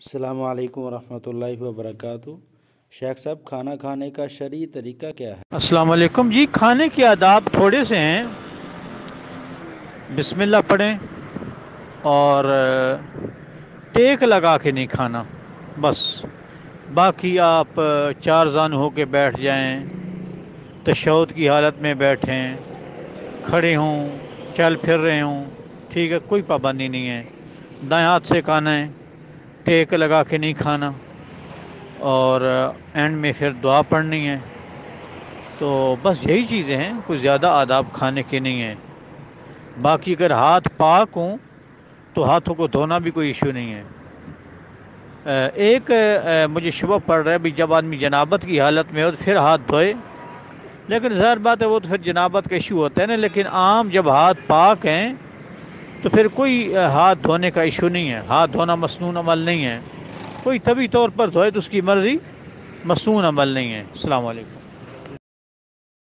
السلام علیکم ورحمۃ اللہ وبرکاتہ۔ شیخ صاحب، کھانا کھانے کا شرعی طریقہ کیا ہے؟ السلام علیکم جی۔ کھانے کے آداب تھوڑے سے ہیں۔ بسم اللہ پڑھیں اور ٹیک لگا کے نہیں کھانا بس۔ باقی آپ چار زانو ہو کے بیٹھ جائیں، تشہد کی حالت میں بیٹھیں، کھڑے ہوں، چل پھر رہے ہوں، ٹھیک ہے، کوئی پابندی نہیں ہے۔ دائیں ہاتھ سے کھانا ہے، ٹیک لگا کے نہیں کھانا، اور اینڈ میں پھر دعا پڑھنی ہے۔ تو بس یہی چیزیں ہیں، کوئی زیادہ آداب کھانے کے نہیں ہیں۔ باقی اگر ہاتھ پاک ہوں تو ہاتھوں کو دھونا بھی کوئی ایشو نہیں ہے۔ ایک مجھے شبہ پڑ رہا ہے بھی جب آدمی جنابت کی حالت میں ہو تو پھر ہاتھ دھوئے، لیکن ظاہر بات ہے وہ تو پھر جنابت کا ایشو ہوتا ہے نا۔ لیکن عام جب ہاتھ پاک ہیں تو پھر کوئی ہاتھ دھونے کا ایشو نہیں ہے۔ ہاتھ دھونا مسنون عمل نہیں ہے۔ کوئی طبی طور پر دھوئے تو اس کی مرضی، مسنون عمل نہیں ہے۔ السلام علیکم۔